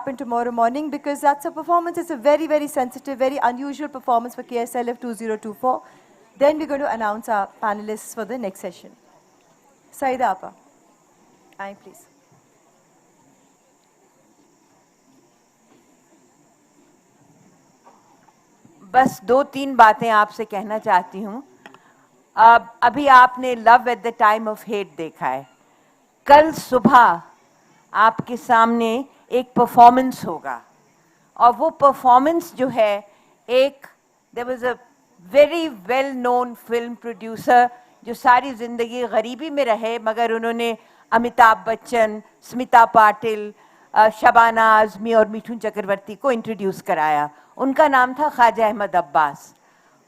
happen tomorrow morning, because that's a performance. It's a very, very sensitive, very unusual performance for KSLF 2024. Then we're going to announce our panelists for the next session. Saida Appa, aye, please. बस 2-3 बातें आपसे कहना चाहती हूँ। अभी आपने love at the time of hate देखा है। कल सुबह आपके सामने एक परफॉर्मेंस होगा, और वो परफॉर्मेंस जो है एक, there was a very well known film producer जो सारी जिंदगी गरीबी में रहे, मगर उन्होंने अमिताभ बच्चन, स्मिता पाटिल, शबाना आजमी और मिठुन चक्रवर्ती को इंट्रोड्यूस कराया। उनका नाम था ख्वाजा अहमद अब्बास।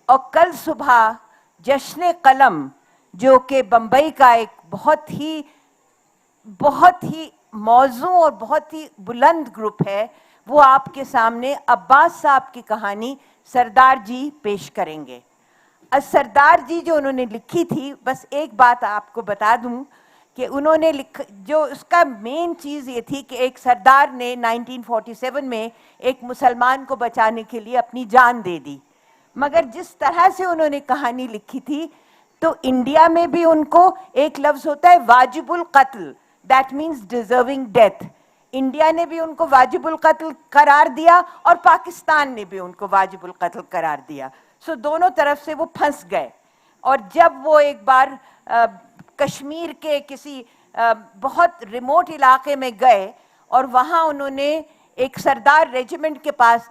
और कल सुबह जश्न कलम, जो कि बम्बई का एक बहुत ही मौजू और बहुत ही बुलंद ग्रुप है, वो आपके सामने अब्बास साहब की कहानी सरदार जी पेश करेंगे। सरदार जी जो उन्होंने लिखी थी, बस एक बात आपको बता दूं कि उन्होंने जो उसका मेन चीज़ ये थी कि एक सरदार ने 1947 में एक मुसलमान को बचाने के लिए अपनी जान दे दी, मगर जिस तरह से उन्होंने कहानी लिखी थी, तो इंडिया में भी उनको एक लफ्ज़ होता है वाजिबुल कत्ल, that means deserving death. India ने भी उनको वाजिबुल कत्ल करार दिया और पाकिस्तान ने भी उनको वाजिबुल कत्ल करार दिया। सो दोनों तरफ से वो फंस गए। और जब वो एक बार कश्मीर के किसी बहुत रिमोट इलाके में गए और वहाँ उन्होंने एक सरदार रेजिमेंट के पास,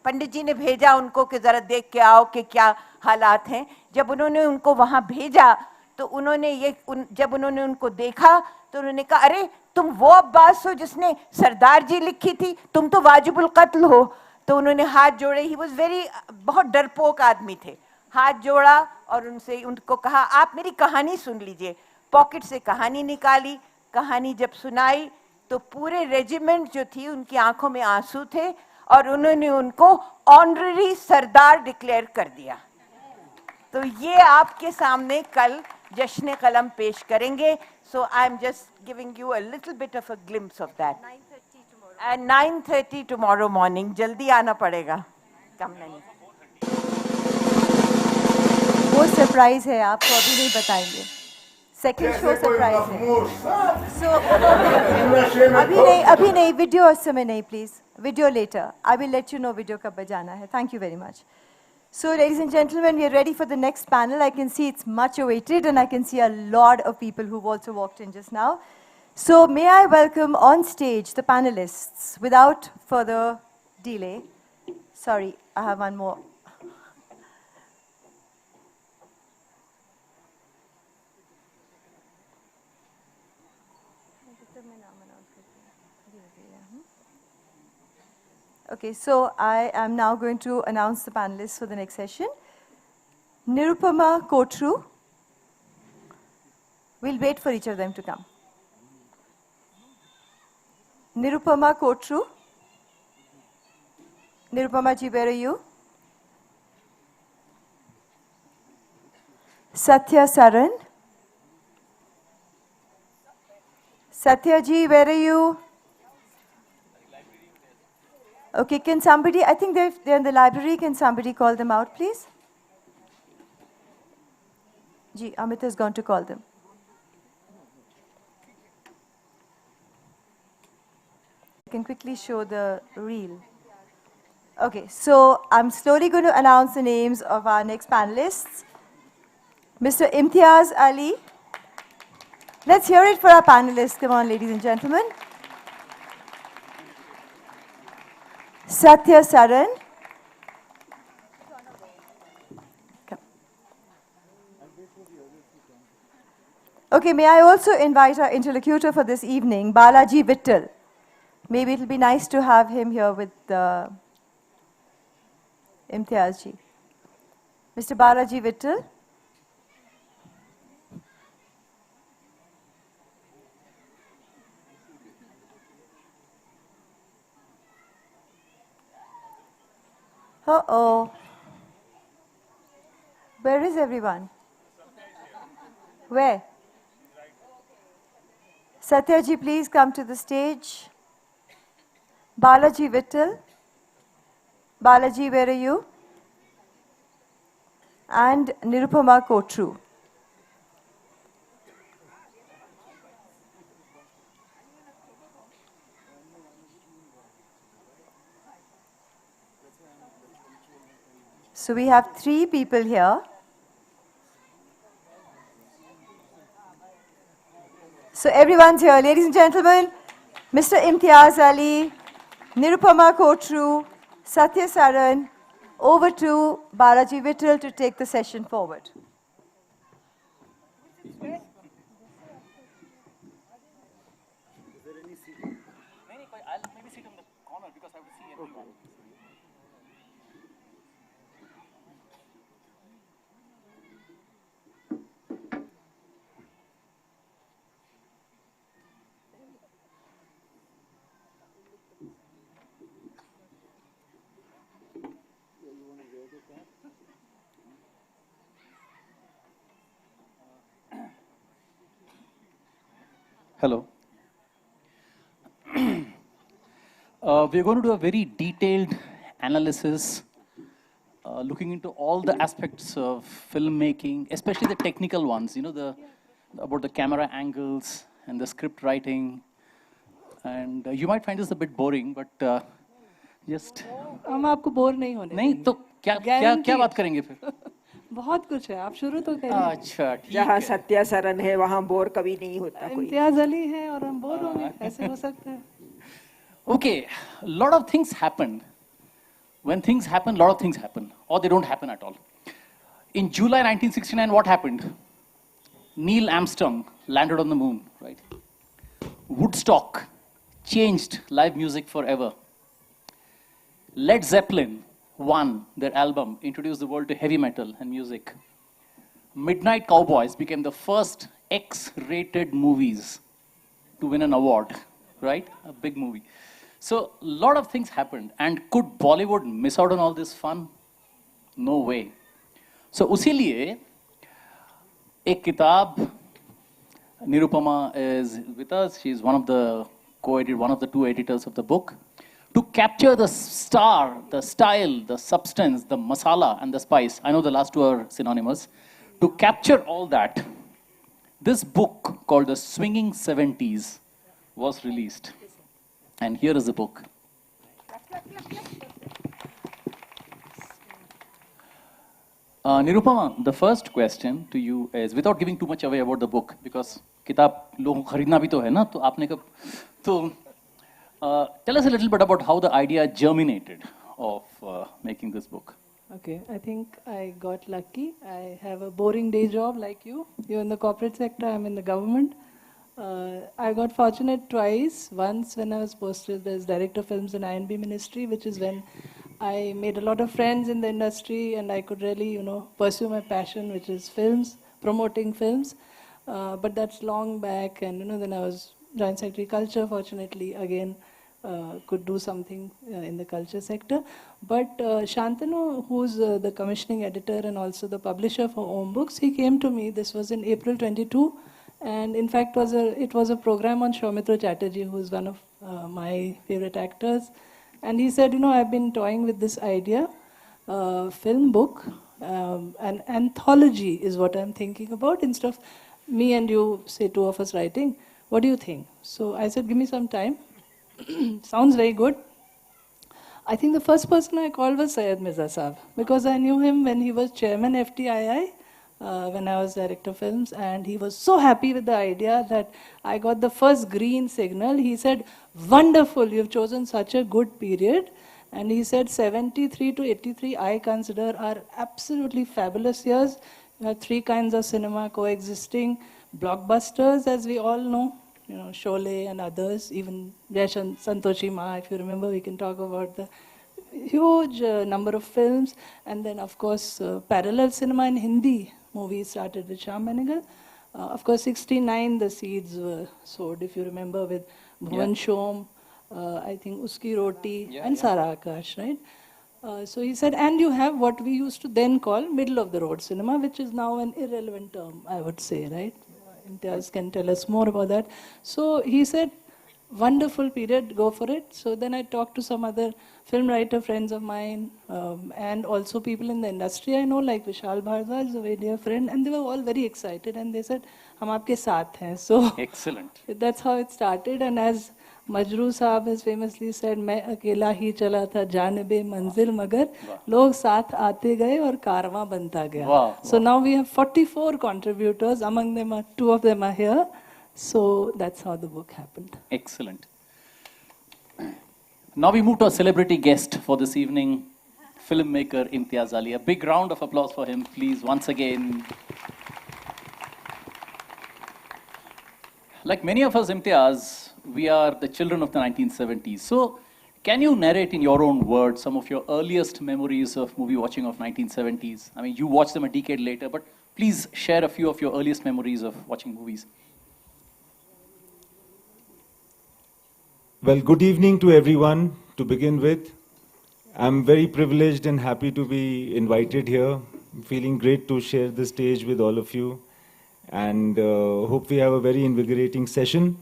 पंडित जी ने भेजा उनको कि ज़रा देख के आओ कि क्या हालात हैं। जब उन्होंने उनको वहाँ भेजा तो उन्होंने जब उन्होंने उनको देखा तो उन्होंने कहा, अरे तुम वो अब्बास हो जिसने सरदार जी लिखी थी, तुम तो वाजिबुल कत्ल हो। तो उन्होंने हाथ जोड़े, ही वॉज बहुत डरपोक आदमी थे, हाथ जोड़ा और उनको कहा आप मेरी कहानी सुन लीजिए। पॉकेट से कहानी निकाली, कहानी जब सुनाई तो पूरे रेजिमेंट जो थी उनकी आंखों में आंसू थे और उन्होंने उनको ऑनररी सरदार डिक्लेयर कर दिया। तो ये आपके सामने कल जश्न कलम पेश करेंगे। So I am just giving you a little bit of a glimpse of that. 9:30 tomorrow morning. जल्दी आना पड़ेगा, कम नहीं। वो सरप्राइज है, आपको अभी नहीं बताएंगे। सेकंड शो सरप्राइज है। सो अभी नहीं, वीडियो उस समय नहीं, please video later. I will let you know video कब बजाना है। Thank you very much. So, ladies and gentlemen, we are ready for the next panel. I can see it's much awaited, and I can see a lot of people who've also walked in just now. So, may I welcome on stage the panelists without further delay. Sorry, I have one more. Okay, so I am now going to announce the panelists for the next session. Nirupama Kotru. We'll wait for each of them to come. Nirupama Kotru. Nirupama ji, where are you? Sathya Saran. Sathya ji, where are you? Okay, can somebody, I think they're in the library, can somebody call them out, please? Ji, Amit has gone to call them. I can quickly show the reel. Okay, so I'm slowly going to announce the names of our next panelists. Mr. Imtiaz Ali. Let's hear it for our panelists. Come on, ladies and gentlemen. Sathya Saran. Okay, may I also invite our interlocutor for this evening, Balaji Vittal. Maybe it will be nice to have him here with Imtiaz ji. Mr. Balaji Vittal. Uh-oh. Where is everyone? Where? Sathya ji, please come to the stage. Balaji Vittal. Balaji, where are you? And Nirupama Kotru. So we have 3 people here. So everyone's here. Ladies and gentlemen, Mr. Imtiaz Ali, Nirupama Kotru, Sathya Saran, over to Balaji Vittal to take the session forward. I'll maybe sit in the corner because I have to see everyone. Hello. We're going to do a very detailed analysis, looking into all the aspects of filmmaking, especially the technical ones, you know, about the camera angles and the script writing. And you might find this a bit boring, but just... हम आपको bore नहीं होने नहीं तो क्या बात करेंगे फिर? बहुत कुछ है, आप शुरू तो करिए। अच्छा, ठीक जहाँ है। सत्या सरन है वहाँ बोर कभी नहीं होता कोई। इम्तियाज अली है और हम बोर होंगे, ऐसे हो सकता है। Okay, a lot of things happen. When things happen, a lot of things happen, or they don't happen at all. In July 1969, what happened? Neil Armstrong landed on the moon, right? Woodstock changed live music forever. Led Zeppelin won their album, introduced the world to heavy metal and music. Midnight Cowboys became the first X-rated movies to win an award, right? A big movie. So a lot of things happened. And could Bollywood miss out on all this fun? No way. So उसी लिए एक किताब, Nirupama is with us. She's one of the one of the 2 editors of the book. To capture the star, the style, the substance, the masala and the spice. I know the last 2 are synonymous. To capture all that, this book called The Swinging 70s was released. And here is the book. Nirupama, the first question to you is, without giving too much away about the book, because किताब लोगों को खरीदना भी तो है ना, तो आपने कब, तो tell us a little bit about how the idea germinated of making this book. Okay, I think I got lucky. I have a boring day job like you. You're in the corporate sector, I'm in the government. I got fortunate twice. Once when I was posted as Director of Films in INB Ministry, which is when I made a lot of friends in the industry and I could really, you know, pursue my passion, which is films, promoting films. But that's long back, and, you know, then I was Joint Secretary Culture, fortunately, again, could do something in the culture sector. But Shantanu, who's the commissioning editor and also the publisher for Om Books, he came to me, this was in April 22, and in fact it was a program on Soumitra Chatterjee, who's one of my favorite actors. And he said, you know, I've been toying with this idea, film book, an anthology is what I'm thinking about, instead of me and you, say 2 of us writing. What do you think? So I said, give me some time. Sounds very good. I think the first person I called was Syed Mirza Saab, because I knew him when he was chairman FTII, when I was director of films, and he was so happy with the idea that I got the first green signal. He said, wonderful, you've chosen such a good period. And he said 73 to 83 I consider are absolutely fabulous years. You have 3 kinds of cinema coexisting. Blockbusters, as we all know, you know, Sholay and others, even Santoshi Ma, if you remember, we can talk about the huge number of films. And then, of course, parallel cinema in Hindi movies started with Shyam Benegal. Of course, 69, the seeds were sowed, if you remember, with Bhuvan Shom, I think Uski Roti, and Sara Akash, right? So he said, and you have what we used to then call middle of the road cinema, which is now an irrelevant term, I would say, right? Imtiaz can tell us more about that. So he said, wonderful period, go for it. So then I talked to some other film writer friends of mine, and also people in the industry I know, like Vishal Bhardwaj, a very dear friend, and they were all very excited, and they said, "Hum aapke saath hain." So Excellent. that's how it started, and as Majroo Saab has famously said, मैं अकेला ही चला था जानबे मंजिल मगर लोग साथ आते गए और कारवां बनता गया. Wow, So now we have 44 contributors. Among them are 2 of them are here. So that's how the book happened. Excellent. Now we move to a celebrity guest for this evening, filmmaker Imtiaz Ali. A big round of applause for him, please, once again. Like many of us, Imtiaz, we are the children of the 1970s. So, can you narrate in your own words some of your earliest memories of movie watching of 1970s? I mean, you watched them a decade later, but please share a few of your earliest memories of watching movies. Well, good evening to everyone to begin with. I'm very privileged and happy to be invited here. I'm feeling great to share the stage with all of you, and hope we have a very invigorating session.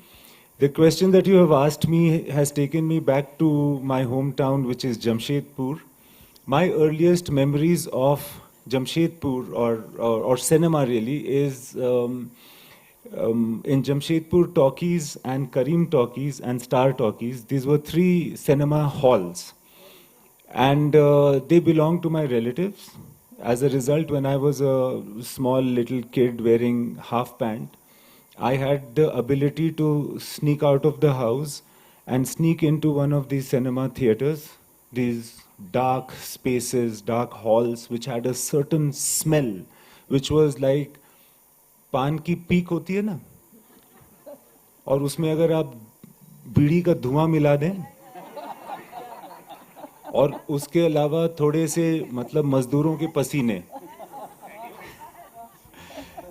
The question that you have asked me has taken me back to my hometown, which is Jamshedpur. My earliest memories of Jamshedpur or cinema really is in Jamshedpur Talkies and Kareem Talkies and Star Talkies. These were 3 cinema halls, and they belonged to my relatives. As a result, when I was a small little kid wearing half pant, I had the ability to sneak out of the house and sneak into one of these cinema theaters, these dark spaces, dark halls, which had a certain smell, which was like पान की peak होती है ना, और उसमें अगर आप बीड़ी का धुआं मिला दें और उसके अलावा थोड़े से मतलब मजदूरों के पसीने,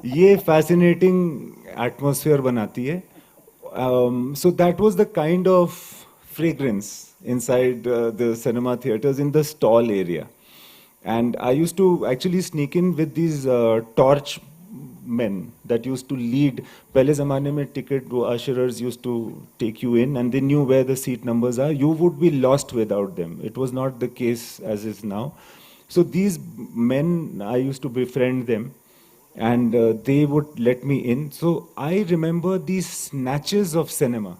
ये fascinating atmosphere बनाती है. So that was the kind of fragrance inside the cinema theaters in the stall area. And I used to actually sneak in with these torch men that used to lead. पहले ज़माने में ticket वो usherers used to take you in and they knew where the seat numbers are. You would be lost without them. It was not the case as is now. So these men, I used to befriend them, and they would let me in. So I remember these snatches of cinema.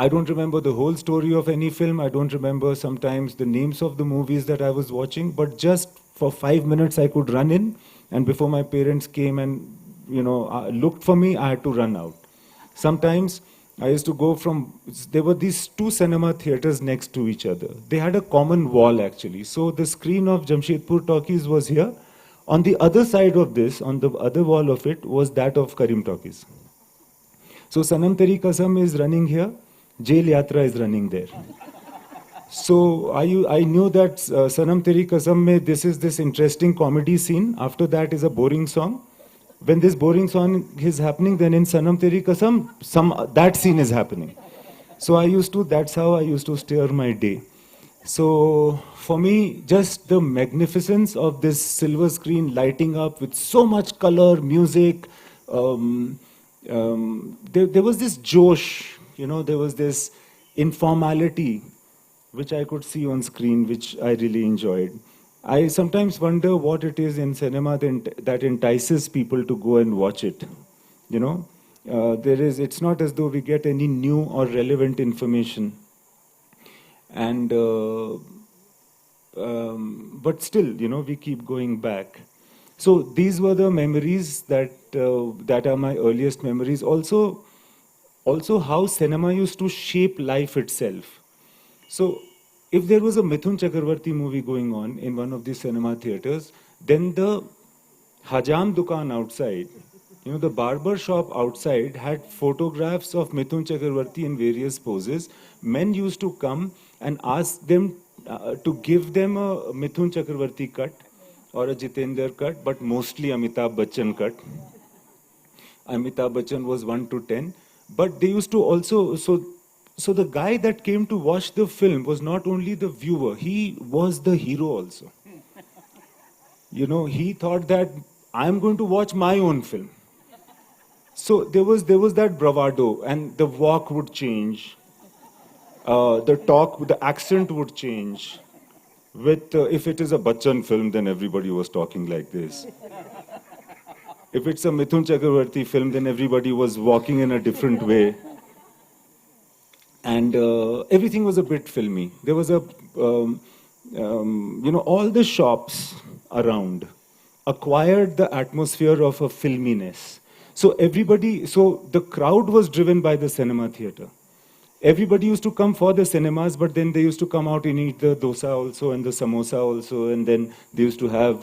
I don't remember the whole story of any film. I don't remember sometimes the names of the movies that I was watching, but just for 5 minutes I could run in, and before my parents came and looked for me, I had to run out. Sometimes I used to go there were these 2 cinema theaters next to each other. They had a common wall actually. So the screen of Jamshedpur Talkies was here. On the other side of this, on the other wall of it, was that of Kareem Talkies. So Sanam Teri Kasam is running here, Jail Yatra is running there. So I knew that Sanam Teri Kasam mein this is this interesting comedy scene. After that is a boring song. When this boring song is happening, then in Sanam Teri Kasam, that scene is happening. So that's how I used to steer my day. So for me, just the magnificence of this silver screen lighting up with so much color, music, there was this josh, there was this informality which I could see on screen, which I really enjoyed. I sometimes wonder what it is in cinema that entices people to go and watch it. It's not as though we get any new or relevant information. And but still, we keep going back. So these were the memories that are my earliest memories. Also how cinema used to shape life itself. So if there was a Mithun Chakravarti movie going on in one of these cinema theaters, then the Hajam Dukan outside, the barber shop outside had photographs of Mithun Chakravarti in various poses. Men used to come and ask them to give them a Mithun Chakravarti cut or a Jitendra cut, but mostly Amitabh Bachchan cut. Amitabh Bachchan was 1 to 10. But they used to also, so the guy that came to watch the film was not only the viewer, he was the hero also. He thought that I'm going to watch my own film. So there was that bravado, and the walk would change, the talk, the accent would change. With if it is a Bachchan film, then everybody was talking like this. If it's a Mithun Chakravarti film, then everybody was walking in a different way. And everything was a bit filmy. There was all the shops around acquired the atmosphere of a filminess. So the crowd was driven by the cinema theater. Everybody used to come for the cinemas, but then they used to come out and eat the dosa also and the samosa also, and then they used to have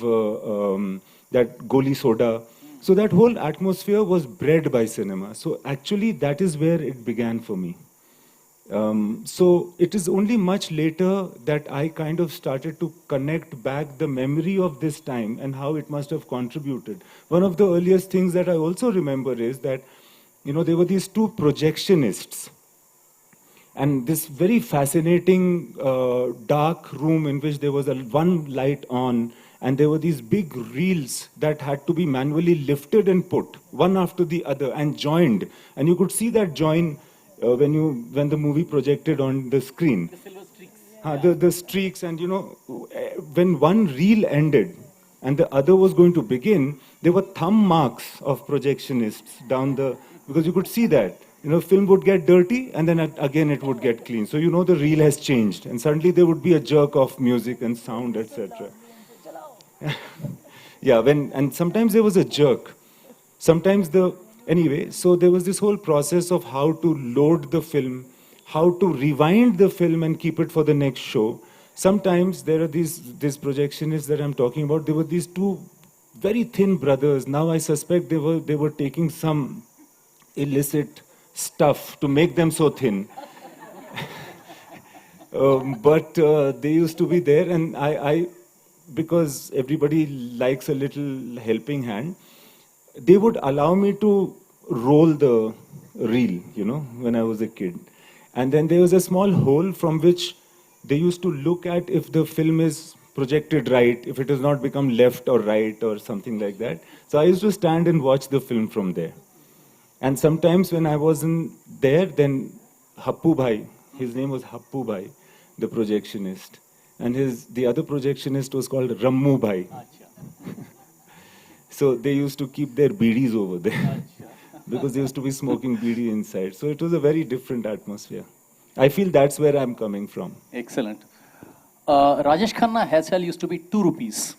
that goli soda. So that whole atmosphere was bred by cinema. So actually that is where it began for me. So it is only much later that I kind of started to connect back the memory of this time and how it must have contributed. One of the earliest things that I also remember is that, there were these two projectionists. And this very fascinating dark room in which there was one light on, and there were these big reels that had to be manually lifted and put one after the other and joined. And you could see that join when the movie projected on the screen. The silver streaks. The streaks, and when one reel ended and the other was going to begin, there were thumb marks of projectionists because you could see that. Film would get dirty and then again it would get clean. So the reel has changed, and suddenly there would be a jerk of music and sound, etc. Yeah, and sometimes there was a jerk. Sometimes anyway, so there was this whole process of how to load the film, how to rewind the film and keep it for the next show. Sometimes there are these projectionists that I'm talking about. There were these two very thin brothers. Now I suspect they were taking some illicit stuff to make them so thin. But they used to be there, and I because everybody likes a little helping hand, they would allow me to roll the reel, when I was a kid. And then there was a small hole from which they used to look at if the film is projected right, if it has not become left or right or something like that. So I used to stand and watch the film from there. And sometimes when I wasn't there, then Happu Bhai, his name was Happu Bhai, the projectionist. And the other projectionist was called Rammu Bhai. So they used to keep their beedis over there because they used to be smoking beedi inside. So it was a very different atmosphere. I feel that's where I'm coming from. Excellent. Rajesh Khanna hairstyle used to be 2 rupees.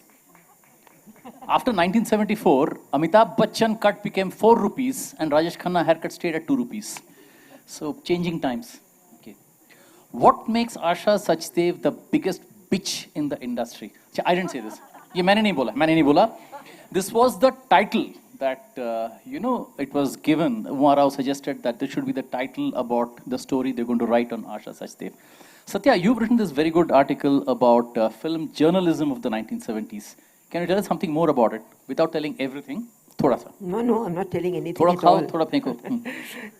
After 1974, Amitabh Bachchan cut became 4 rupees and Rajesh Khanna haircut stayed at 2 rupees. So changing times. Okay. What makes Asha Sachdev the biggest bitch in the industry? I didn't say this. Ye maine nahi bola. This was the title that, it was given. Umar Rao suggested that this should be the title about the story they're going to write on Asha Sachdev. Satya, you've written this very good article about film journalism of the 1970s. Can you tell us something more about it without telling everything? Thoda sa. No, I'm not telling anything Thoda at khao, all. thoda pheko.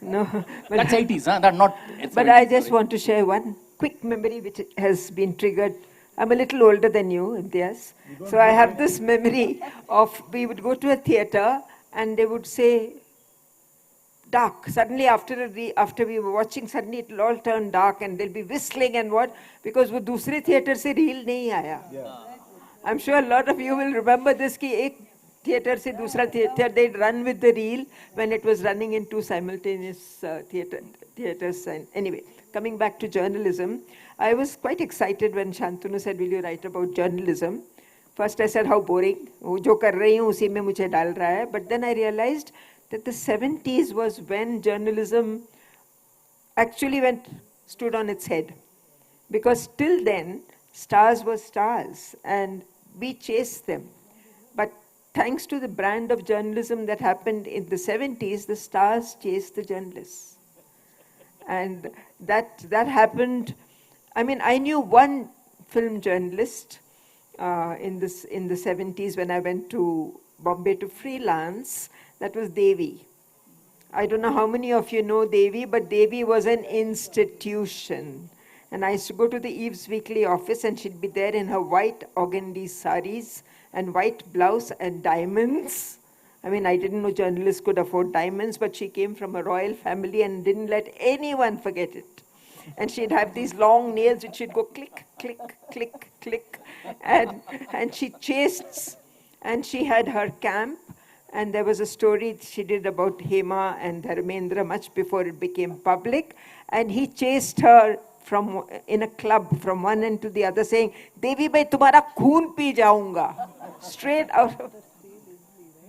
No, but, That's 80s, huh? That's not. but I just want to share one quick memory which has been triggered. I'm a little older than you, Imtiaz. So I have this memory of we would go to a theater and they would say dark. Suddenly after we were watching, suddenly it will all turn dark and they'll be whistling and what? Because wo dusre theater se reel nahi aaya. Yeah. I'm sure a lot of you will remember this ki ek theater se dusra theater, they'd run with the reel when it was running in two simultaneous theaters. And anyway, coming back to journalism, I was quite excited when Shantanu said, will you write about journalism? First I said, how boring. Jo kar rahi hu, usi mein mujhe dal raha hai. But then I realized that the 70s was when journalism actually stood on its head. Because till then, stars were stars and we chased them. But thanks to the brand of journalism that happened in the 70s, the stars chased the journalists. And that happened. I mean, I knew one film journalist in the 70s when I went to Bombay to freelance. That was Devi. I don't know how many of you know Devi, but Devi was an institution. And I used to go to the Eve's Weekly office and she'd be there in her white organdy saris and white blouse and diamonds. I mean, I didn't know journalists could afford diamonds, but she came from a royal family and didn't let anyone forget it. And she'd have these long nails which she'd go click, click, click, click. And she chased, and she had her camp. And there was a story she did about Hema and Dharmendra much before it became public. And he chased her in a club from one end to the other, saying, Devi bhai, tumhara khoon pee jaunga. Straight out of...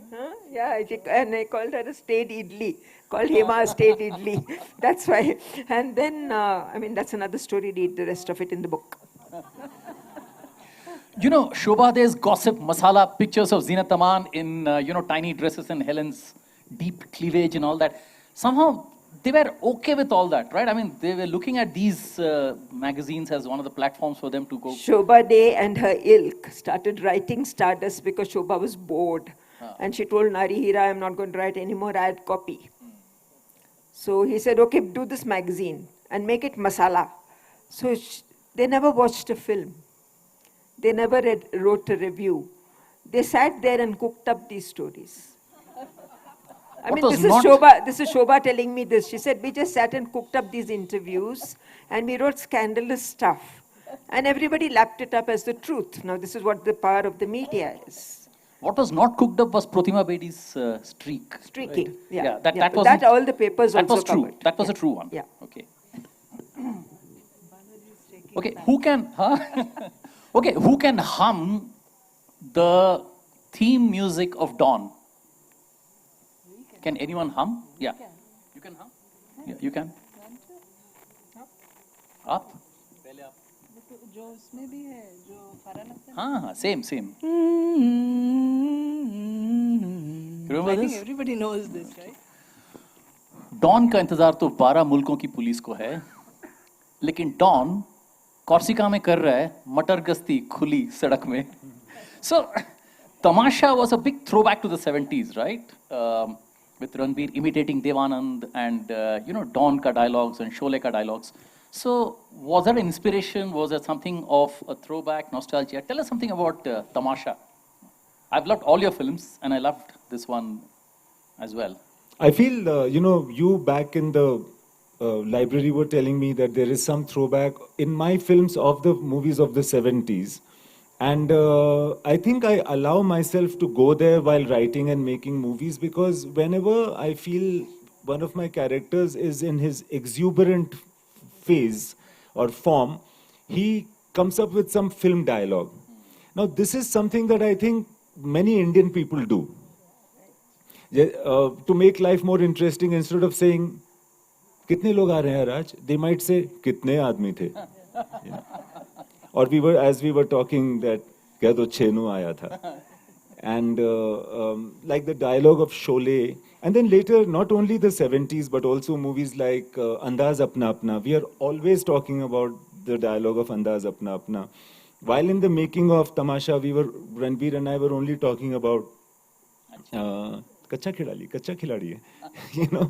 Huh? Yeah, and I called her a state idli, called Hema a state idli. That's why. And then, I mean, that's another story, read the rest of it in the book. You know, Shobha, there's gossip, masala, pictures of Zeenat Aman in, tiny dresses and Helen's deep cleavage and all that. Somehow, they were okay with all that, right? I mean, they were looking at these magazines as one of the platforms for them to go. Shobha Day and her ilk started writing Stardust because Shobha was bored. And she told Nari Hira, I'm not going to write anymore, I had copy. So he said, okay, do this magazine and make it masala. So they never watched a film. They never wrote a review. They sat there and cooked up these stories. I mean, this is Shobha telling me this. She said, we just sat and cooked up these interviews and we wrote scandalous stuff. And everybody lapped it up as the truth. Now, this is what the power of the media is. What was not cooked up was Pratima Bedi's streak. Streaking, right? yeah. That was that all the papers that also was true. covered. That was a true one. Yeah. Okay. Okay, who can okay, who can hum the theme music of Dawn? Can anyone hum? Yeah. You can hum? Yeah, you can. Up? जो उसमें भी है जो फरहान अख्तर हाँ same I think everybody knows this, right? Don का इंतजार तो 12 मुल्कों की पुलिस को है, लेकिन डॉन कॉर्सिका में कर रहा है मटर गश्ती खुली सड़क में. So Tamasha was a big throwback to the 70s, right? With Ranbir imitating Devanand and Dawn ka dialogues and Sholay ka dialogues. So was that an inspiration? Was that something of a throwback, nostalgia? Tell us something about Tamasha. I've loved all your films and I loved this one as well. I feel, you back in the library were telling me that there is some throwback in my films of the movies of the 70s. And I think I allow myself to go there while writing and making movies because whenever I feel one of my characters is in his exuberant phase or form, he comes up with some film dialogue. Now, this is something that I think many Indian people do. To make life more interesting, instead of saying, "Kitne log aa rahe hain Raj?" they might say, "Kitne aadmi the?" Yeah. Or as we were talking that, "Kya to Chenu aaya tha?" And like the dialogue of Sholay, and then later, not only the 70s, but also movies like Andaz Apna Apna. We are always talking about the dialogue of Andaz Apna Apna. While in the making of Tamasha, Ranbir and I were only talking about Kacha Khiladi hai.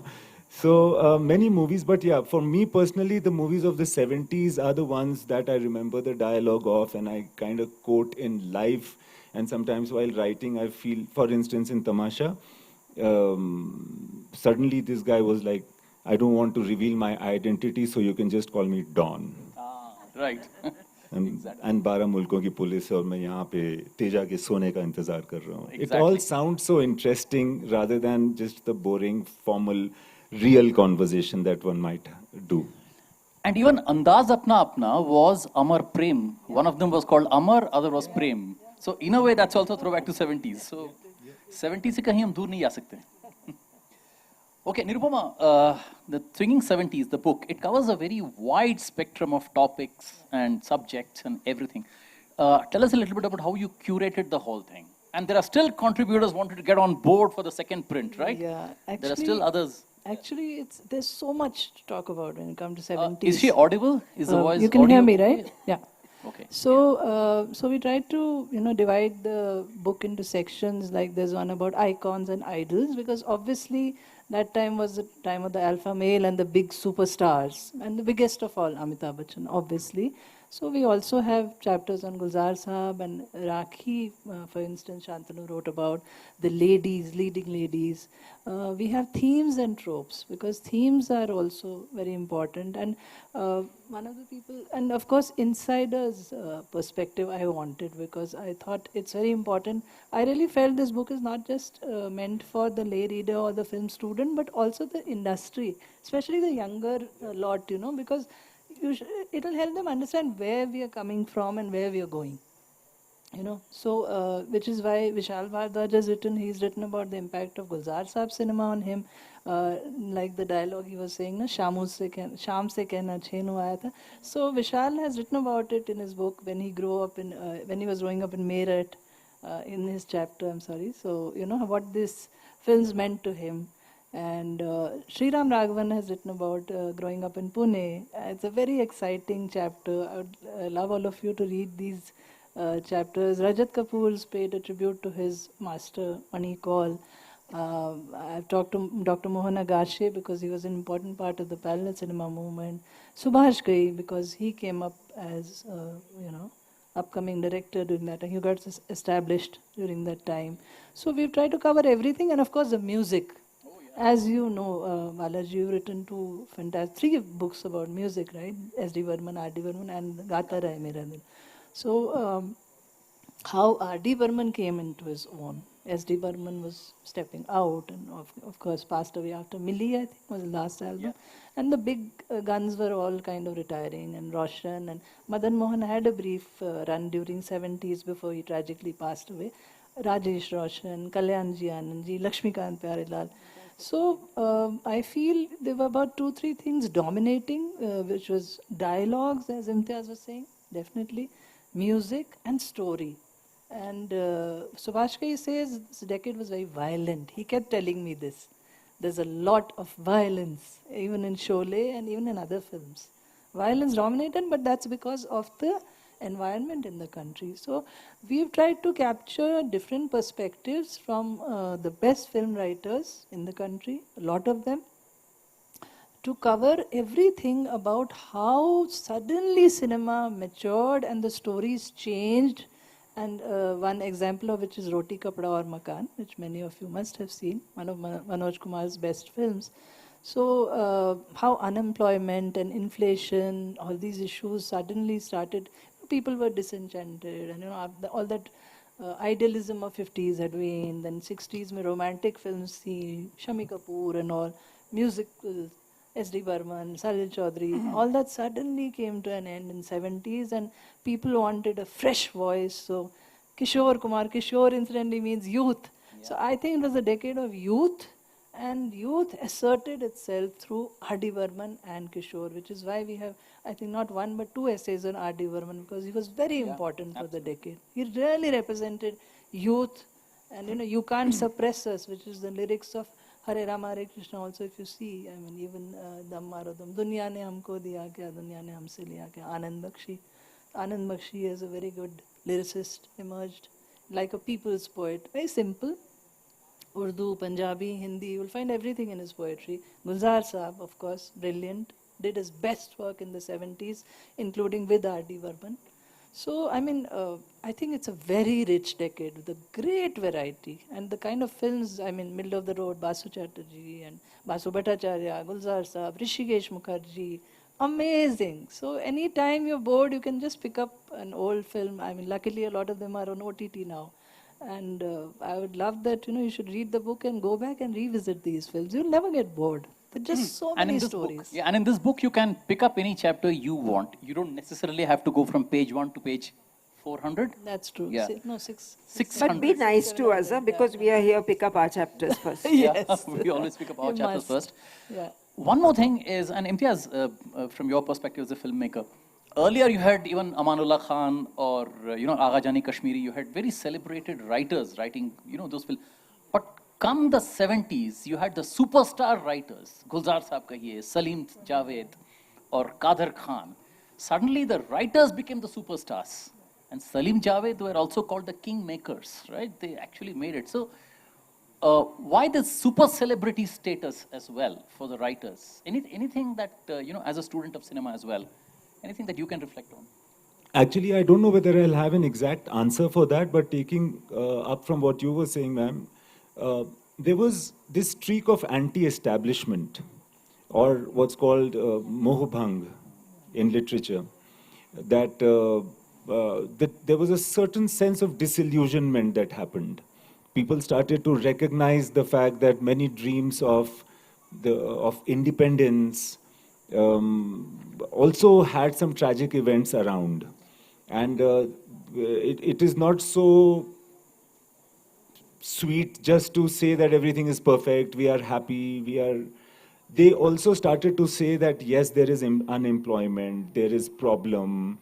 So many movies, but yeah, for me personally, the movies of the 70s are the ones that I remember the dialogue of and I kind of quote in live. And sometimes while writing, I feel, for instance, in Tamasha, suddenly this guy was like, "I don't want to reveal my identity, so you can just call me Don." Right. And 12 मुल्कों की police और मैं यहाँ पे तेजा के सोने का इंतजार कर रहा हूँ. It all sounds so interesting rather than just the boring, formal, real conversation that one might do. And even Andaz Apna Apna was Amar Prem. One of them was called Amar, other was Prem. So in a way, that's also throwback to 70s. So 70s se kahin hum dur nahi ja sakte. Okay, Nirupama, the Swinging 70s, the book, it covers a very wide spectrum of topics and subjects and everything. Tell us a little bit about how you curated the whole thing. And there are still contributors wanted to get on board for the second print, right? Yeah, actually, there are still others. Actually, there's so much to talk about when it comes to 70s. Is she audible? Is the voice You can audio? hear me, right? Yeah. Okay. So we tried to, divide the book into sections. Like there's one about icons and idols, because obviously that time was the time of the alpha male and the big superstars, and the biggest of all, Amitabh Bachchan, obviously. So we also have chapters on Gulzar Saab and Rakhi, for instance, Shantanu wrote about the ladies, leading ladies. We have themes and tropes because themes are also very important. And one of the people, and of course, insiders' perspective I wanted because I thought it's very important. I really felt this book is not just meant for the lay reader or the film student, but also the industry, especially the younger lot, because it'll help them understand where we are coming from and where we are going. So which is why Vishal Bhardwaj has written, he's written about the impact of Gulzar Saab cinema on him. Like the dialogue he was saying, na, Sham se kehna chhenu aaya tha. So Vishal has written about it in his book when he when he was growing up in Meerut, in his chapter, I'm sorry. So, what this films meant to him. And Sriram Raghavan has written about growing up in Pune. It's a very exciting chapter. I would love all of you to read these chapters. Rajat Kapoor's paid a tribute to his master, Mani Kaul. I've talked to Dr. Mohana Gashe because he was an important part of the parallel cinema movement. Subhash Ghai because he came up as, upcoming director during that time. He got established during that time. So we've tried to cover everything, and of course the music. As you know, Balaji, you've written three books about music, right? S.D. Burman, R.D. Burman, and Gata Rahe Mera Dil. So, how R.D. Burman came into his own. S.D. Burman was stepping out and, of course, passed away after Milli, I think, was the last album. Yeah. And the big guns were all kind of retiring, and Roshan and Madan Mohan had a brief run during 70s before he tragically passed away. Rajesh Roshan, Kalyanji Anandji, Lakshmikant Pyarelal. So I feel there were about 2-3 things dominating, which was dialogues, as Imtiaz was saying, definitely, music and story. And Subhash Ghai says this decade was very violent. He kept telling me this. There's a lot of violence, even in Sholay and even in other films. Violence dominated, but that's because of the environment in the country. So we've tried to capture different perspectives from the best film writers in the country, a lot of them, to cover everything about how suddenly cinema matured and the stories changed. And one example of which is Roti Kapda Aur Makan, which many of you must have seen, one of Manoj Kumar's best films. So how unemployment and inflation, all these issues suddenly started. People were disenchanted, and all that idealism of 50s had waned. Then 60s, mein romantic films, see Shami Kapoor and all, music, S.D. Burman, Salil Chaudhary, all that suddenly came to an end in 70s, and people wanted a fresh voice. So Kishore Kumar, Kishore incidentally means youth. Yeah. So I think it was a decade of youth, and youth asserted itself through R.D. Burman and Kishore, which is why we have, I think, not one but 2 essays on R.D. Burman, because he was very important for the decade. He really represented youth, and you can't suppress us, which is the lyrics of Hare Rama Hare Krishna also, if you see. I mean, even Dam Maro Dam, Dunya ne humko diya kya, Dunya ne humse liya kya, Anand Bakshi. Anand Bakshi is a very good lyricist, emerged like a people's poet, very simple. Urdu, Punjabi, Hindi, you will find everything in his poetry. Gulzar Saab, of course, brilliant, did his best work in the 70s, including with R.D. Burman. So, I mean, I think it's a very rich decade with a great variety. And the kind of films, I mean, middle of the road, Basu Chatterjee and Basu Bhattacharya, Gulzar Saab, Rishikesh Mukherjee, amazing. So, anytime you're bored, you can just pick up an old film. I mean, luckily a lot of them are on OTT now. And I would love that, you should read the book and go back and revisit these films. You'll never get bored. There are just so many stories. And in this book, you can pick up any chapter you want. You don't necessarily have to go from page 1 to page 400. That's true. Yeah. No, 600. But be nice to us, because we are here, pick up our chapters first. Yes. We always pick up our chapters first. Yeah. One more thing is, and Imtiaz, from your perspective as a filmmaker, earlier you had even Amanullah Khan or, Agha Jani Kashmiri, you had very celebrated writers writing, those films. But come the 70s, you had the superstar writers, Gulzar Saab kahiye, Salim Javed or Kader Khan. Suddenly the writers became the superstars. And Salim Javed were also called the kingmakers, right? They actually made it. So why this super celebrity status as well for the writers? Anything that, as a student of cinema as well, anything that you can reflect on? Actually, I don't know whether I'll have an exact answer for that, but taking up from what you were saying, ma'am, there was this streak of anti-establishment, or what's called mohbhang in literature, that there was a certain sense of disillusionment that happened. People started to recognize the fact that many dreams of independence also had some tragic events around. And it is not so sweet just to say that everything is perfect, we are happy, we are. They also started to say that yes, there is unemployment, there is problem,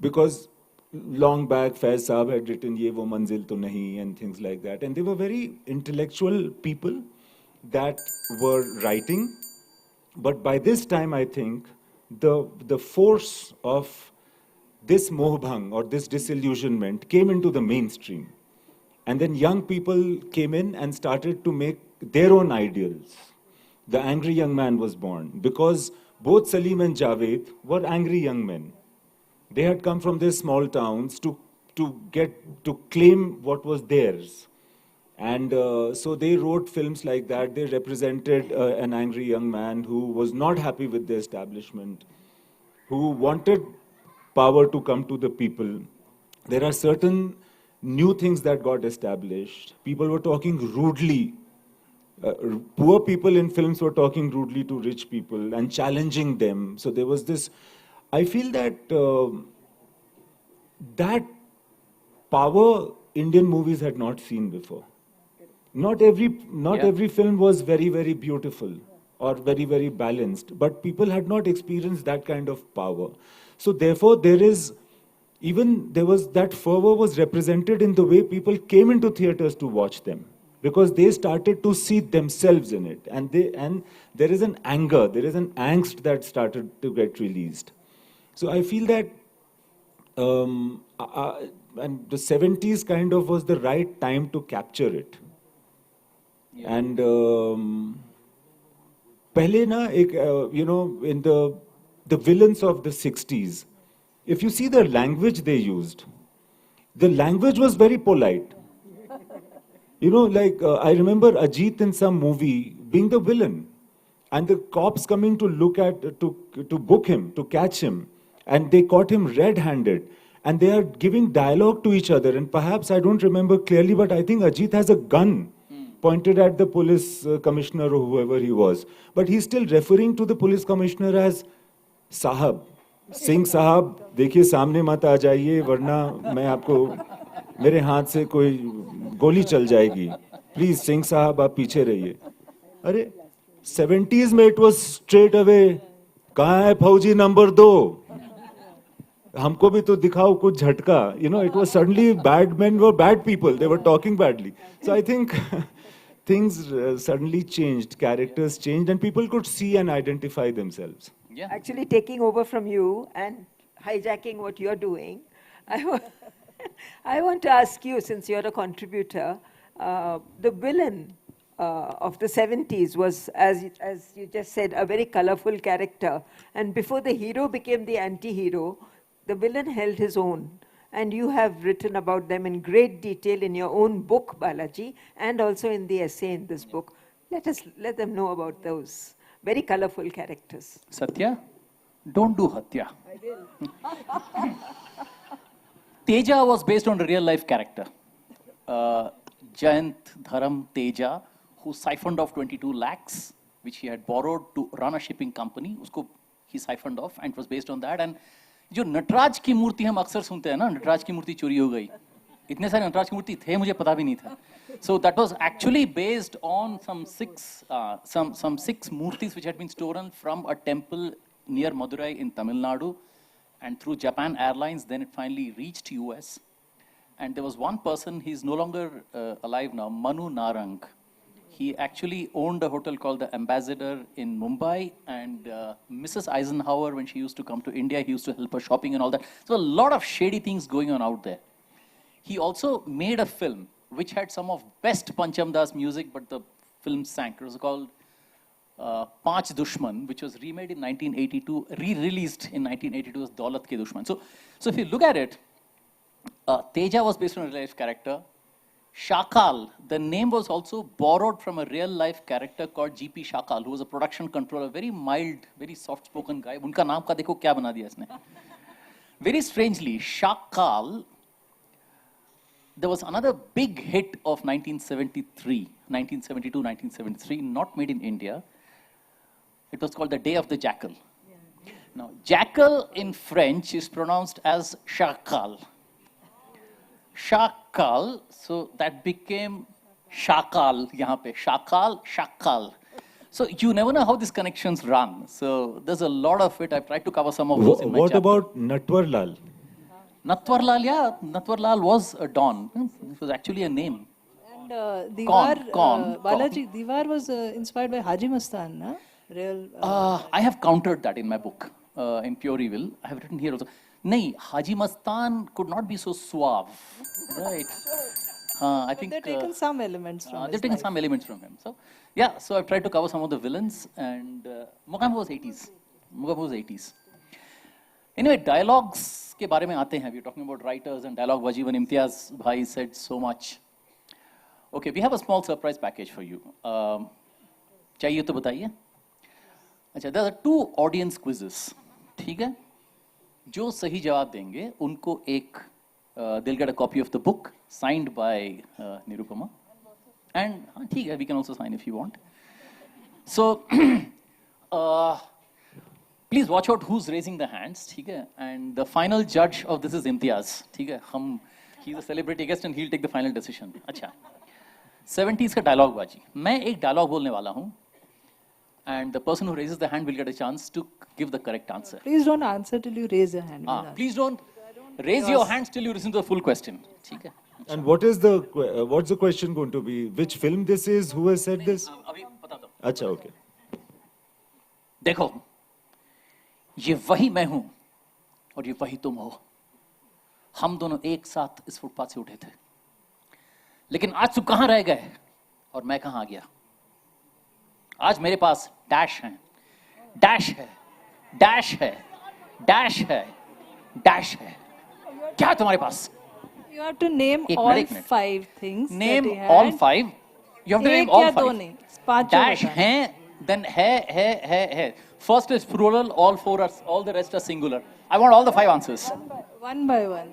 because long back Faiz Saab had written Ye Wo Manzil To Nahi and things like that. And they were very intellectual people that were writing. But by this time, I think, the force of this mohbhang or this disillusionment came into the mainstream. And then young people came in and started to make their own ideals. The angry young man was born because both Salim and Javed were angry young men. They had come from their small towns to claim what was theirs. And so they wrote films like that. They represented an angry young man who was not happy with the establishment, who wanted power to come to the people. There are certain new things that got established. People were talking rudely. Poor people in films were talking rudely to rich people and challenging them. So there was this. I feel that that power Indian movies had not seen before. Not every film was very, very beautiful or very, very balanced, but people had not experienced that kind of power. So therefore, there was that fervor was represented in the way people came into theaters to watch them, because they started to see themselves in it, and there is an anger, there is an angst that started to get released. So I feel that, and the 70s kind of was the right time to capture it. Yeah. And pehle na, in the villains of the 60s, if you see the language they used, the language was very polite. I remember Ajit in some movie being the villain, and the cops coming to look at, to book him, to catch him, and they caught him red-handed, and they are giving dialogue to each other, and perhaps I don't remember clearly, but I think Ajit has a gun pointed at the police commissioner or whoever he was, but he's still referring to the police commissioner as Sahab. Singh Sahab, देखिए सामने मत आ जाइए वरना मैं आपको मेरे हाथ से कोई गोली चल जाएगी. Please, Singh Sahab, आप पीछे रहिए. अरे 70s में it was straight away. कहाँ है फौजी नंबर 2? हमको भी तो दिखाओ कुछ झटका. It was suddenly bad men were bad people. They were talking badly. So I think things suddenly changed, characters changed, and people could see and identify themselves. Yeah. Actually, taking over from you and hijacking what you're doing, I want to ask you, since you're a contributor, the villain of the 70s was, as you just said, a very colorful character. And before the hero became the anti-hero, the villain held his own. And you have written about them in great detail in your own book, Balaji, and also in the essay in this book. Let them know about those very colorful characters. Sathya, don't do Hatya. I did. Teja was based on a real life character. Jayant Dharam Teja, who siphoned off 22 lakhs, which he had borrowed to run a shipping company. Usko he siphoned off, and it was based on that. And जो नटराज की मूर्ति हम अक्सर सुनते हैं ना, नटराज की मूर्ति चोरी हो गई. इतने सारे नटराज की मूर्ति थे, मुझे पता भी नहीं था. So that was actually based on some six murtis which had been stolen from a temple near Madurai in Tamil Nadu, and through Japan Airlines, then it finally reached US. And there was one person, he's no longer alive now, Manu Narang. He actually owned a hotel called the Ambassador in Mumbai, and Mrs. Eisenhower, when she used to come to India, he used to help her shopping and all that. So a lot of shady things going on out there. He also made a film which had some of best Panchamdas music, but the film sank. It was called Panch Dushman, which was remade in 1982, re-released in 1982 as Daulat Ke Dushman. So if you look at it, Teja was based on a real life character. Shakal, the name was also borrowed from a real life character called GP Shakal, who was a production controller, very mild, very soft spoken guy. Unka naam ka dekho kya bana diya isne. Very strangely, Shakal, there was another big hit of 1972, 1973, not made in India. It was called The Day of the Jackal. Now, jackal in French is pronounced as Shakal. Shakal, so that became Shakal, yahan pe. Shakal, Shakal. So you never know how these connections run. So there's a lot of it. I've tried to cover some of those in my What chapter. about Natwar Lal? Natwar Lal, yeah. Natwar Lal was a Don. It was actually a name. And Diwar, Con. Balaji, Diwar was inspired by Haji Mastan, na? Real. I have countered that in my book, in Pure Evil. I have written here also. Nahi, Haji Mastan could not be so suave, right? I think they've taken some elements from they've taken some elements from him. So yeah, so I've tried to cover some of the villains, and Mugham was 80s. Mugham was 80s. Anyway, dialogues के बारे में आते हैं. We're talking about writers and dialogue. Wajiban Imtiaz bhai said so much. Okay, we have a small surprise package for you. चाहिए तो बताइए. अच्छा, there are 2 audience quizzes. ठीक है? जो सही जवाब देंगे उनको एक they'll get a copy of the book signed by Nirupama, and ठीक है, we can also sign if you want. So please watch out who's raising the hands, ठीक है? And the final judge of this is Imtiaz, ठीक है? He's a celebrity guest and he'll take the final decision. अच्छा, 70s का dialogue बाजी. मैं एक dialogue बोलने वाला हूँ, and the person who raises the hand will get a chance to give the correct answer. Please don't answer till you raise your hand. Please don't raise your hands till you listen to the full question. ठीक है? And what's the question going to be? Which film this is? Who has said this? अभी बता दो. Acha, okay. देखो, ये वही मैं हूं और ये वही तुम हो. हम दोनों एक साथ इस फुटपाथ से उठे थे, लेकिन आज तुम कहां रह गए और मैं कहां आ गया. आज मेरे पास डैश है, डैश है, डैश है, डैश है, डैश है. क्या है तुम्हारे पास? You have to name एक all मिनट, एक minute. 5 things. Name that he all had. 5. You have to name एक all या 5. दो नहीं, 5 Dash हैं, then है. First is plural, all the rest are singular. I want all the 5 answers. One by one.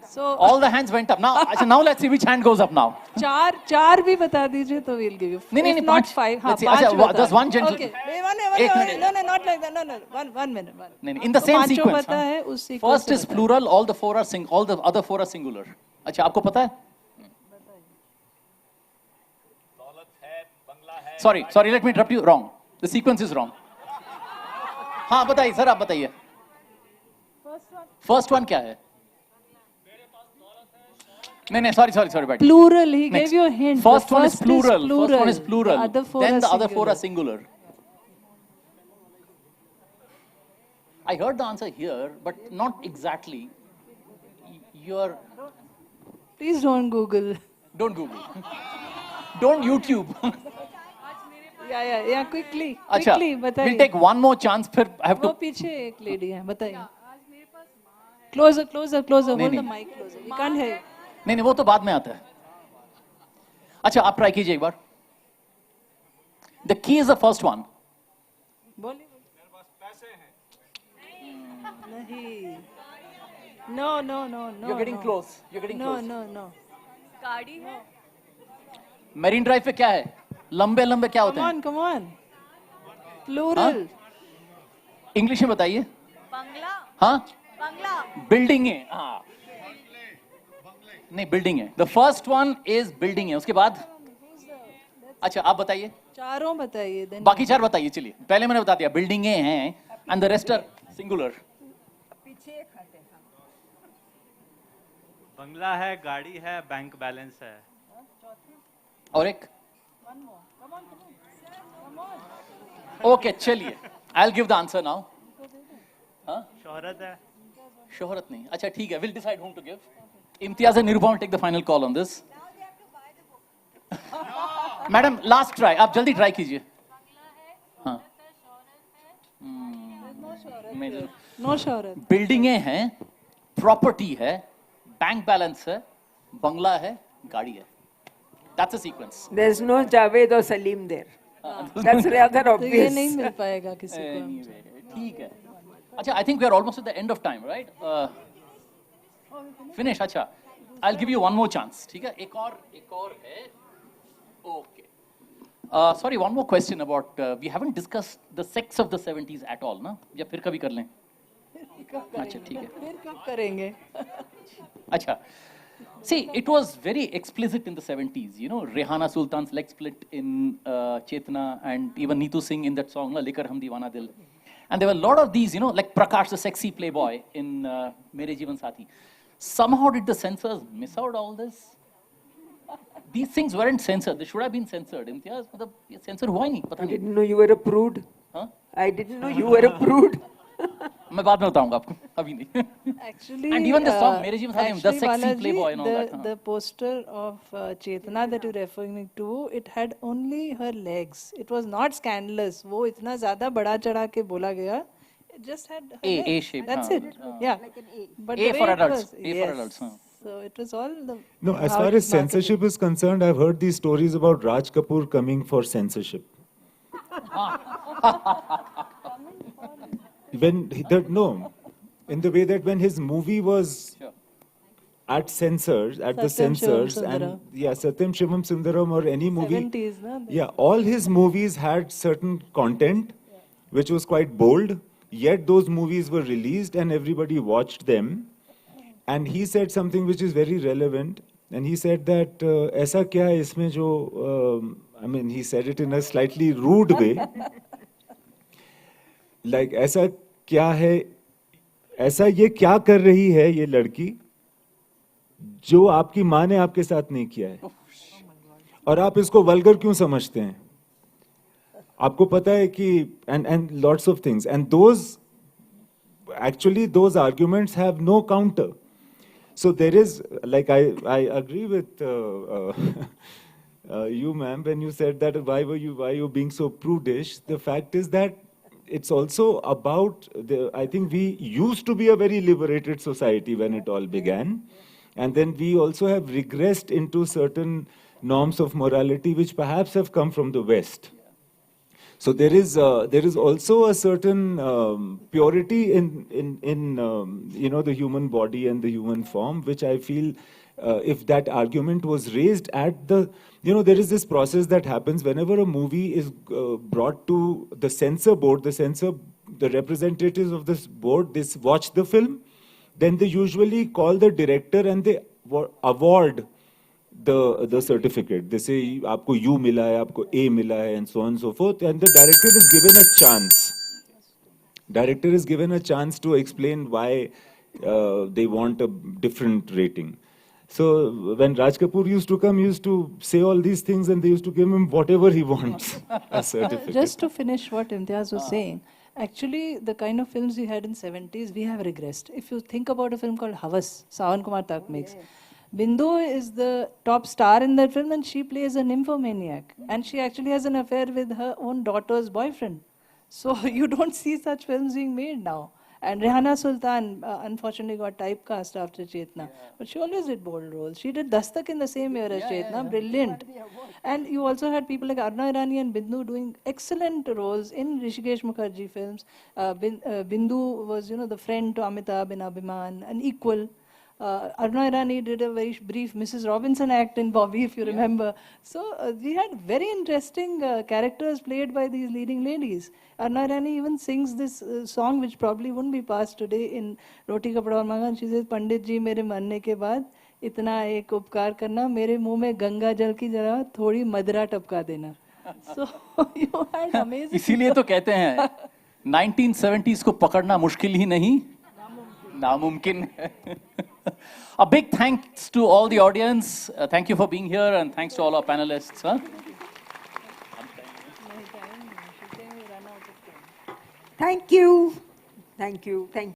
So All the hands went up. Now let's see which hand goes up now. चार भी बता दीजिए तो we'll give you. नहीं, If not 5. 5, हाँ Let's see. 5 अच्छा, बता there's one gentle. Okay. एक minute. No, not like that. No. One minute. नहीं, in the तो same पांचों sequence. पता है, उस sequence First से is बता। plural, all the other 4 are singular. अच्छा, आपको पता है? Sorry, let me interrupt you. Wrong. The sequence is wrong. हाँ, बताइए सर, आप बताइए. First one क्या है? नहीं, sorry, buddy. Plural, he Next. gave you a hint. First The one is plural. plural. First one is plural. The other 4 then are the other 4 are singular. singular. I heard the answer here, but not exactly. You're... Please don't Google. Don't Google. Don't YouTube. Yeah, quickly. अच्छा, बताइए. we'll take one more chance. फिर I have वो to... पीछे एक lady है, बताइए. Closer. Hold नहीं. the mic closer. We can't hear you. नहीं, वो तो बाद में आता है. अच्छा, आप ट्राई कीजिए एक बार. The key is the first one. बोलिए. नहीं. No. You're getting close. No. गाड़ी है. Marine Drive पे क्या है? लंबे क्या होते हैं? Come on. Plural. इंग्लिश में बताइए. बंगला. हाँ? बंगला. बिल्डिंग है. हाँ. नहीं, बिल्डिंग है. The first one is building है. उसके बाद? अच्छा, आप बताइए. चारों बताइए. Then बाकी 4 बताइए. चलिए, पहले मैंने बता दिया बिल्डिंगे हैं and the rest are singular. बंगला है, गाड़ी है, बैंक बैलेंस है. और एक? ओके, चलिए. I'll give the answer now. हाँ? शोहरत है. शोहरत नहीं. अच्छा, ठीक है. We'll decide whom to give. Imtiaz and Nirupama will take the final call on this. Madam, last try. आप जल्दी ट्राई कीजिए. में No शौहरत. बिल्डिंगें हैं, प्रॉपर्टी है, बैंक बैलेंस है, बंगला है, गाड़ी है. That's a sequence. There's no Javed or Salim there. That's rather तो ये नहीं obvious. मिल पाएगा किसी को. Anyway, ठीक है. अच्छा, I think we are almost at the end of time, right? Finish. अच्छा, I'll give you one more chance. ठीक है? एक और है. Okay. Sorry, one more question about. We haven't discussed the sex of the 70s at all, ना? या फिर कभी कर लें? अच्छा, ठीक है. फिर कब करेंगे? Acha. See, it was very explicit in the 70s, you know, Rehana Sultan's leg split in Chetna, and even Neetu Singh in that song, Likar Hum Deewana Dil. And there were a lot of these, you know, like Prakash, the sexy playboy in Mere Jeevan Sathi. Somehow did the censors miss out all this? These things weren't censored. They should have been censored. Imtiaz, मतलब ये censor हुआ ही नहीं, पता I नहीं. didn't know you were a prude. Huh? I didn't know you were a prude. मैं बाद में बताऊंगा आपको, अभी नहीं. Actually, And even the song, Mere Jeevan Sathi, the sexy Balaji, playboy and all that. the poster of Chetna that you're referring to, it had only her legs. It was not scandalous. वो इतना ज़्यादा बड़ा चढ़ा के बोला गया. It just had her A legs. shape. That's it. Yeah. But A the for way it adults. was- A for yes. adults. Huh. So it was all the. No, as how far it as was marketed. censorship is concerned, I've heard these stories about Raj Kapoor coming for censorship. In the way that when his movie was at censors, at the Satyam censors, Shivam and Sundaram. yeah, Satyam Shivam Sundaram or any movie, 70s, na? yeah, all his movies had certain content which was quite bold, yet those movies were released and everybody watched them. And he said something which is very relevant, and he said that ऐसा क्या है इसमें जो I mean, he said it in a slightly rude way, like ऐसा क्या है, ऐसा ये क्या कर रही है ये लड़की जो आपकी माँ ने आपके साथ नहीं किया है, और आप इसको वल्गर क्यों समझते हैं? आपको पता है कि and lots of things, and those arguments have no counter. So there is, like, I agree with you, ma'am, when you said that why you being so prudish. The fact is that it's also about I think we used to be a very liberated society when it all began, and then we also have regressed into certain norms of morality which perhaps have come from the West. So there is also a certain purity in you know, the human body and the human form, which I feel if that argument was raised at the, you know, there is this process that happens whenever a movie is brought to the censor board. The representatives of this board, they watch the film, then they usually call the director and they award the certificate. They say आपको U मिला है, आपको A मिला है, and so on and so forth. And the director is given a chance. Director is given a chance to explain why they want a different rating. So when Raj Kapoor used to come, he used to say all these things, and they used to give him whatever he wants, a certificate. Just to finish what Imtiaz was saying, actually the kind of films we had in 70s, we have regressed. If you think about a film called Havas, Sawan Kumar Tak makes, Bindu is the top star in that film, and she plays a nymphomaniac. And she actually has an affair with her own daughter's boyfriend. So you don't see such films being made now. And Rehana Sultan unfortunately got typecast after Chetna. But she always did bold roles. She did Dastak in the same year as Chetna. Brilliant. And you also had people like Arna Irani and Bindu doing excellent roles in Rishikesh Mukherjee films. Bindu was, you know, the friend to Amitabh in Abhiman, an equal. Aruna Irani did a very brief Mrs. Robinson act in Bobby, if you remember. So we had very interesting characters played by these leading ladies. Aruna Irani even sings this song which probably wouldn't be passed today in Roti Kapda aur Manga. She says, Pandit ji mere marne ke baad itna ek उपकार करना मेरे मुंह में गंगा जल की जरा थोड़ी मदरा टपका देना. So you had amazing. इसीलिए तो कहते हैं 1970s को पकड़ना मुश्किल ही नहीं, नामुमकिन है. A big thanks to all the audience. Thank you for being here, and thanks to all our panelists. Huh? Thank you. Thank you. Thank you.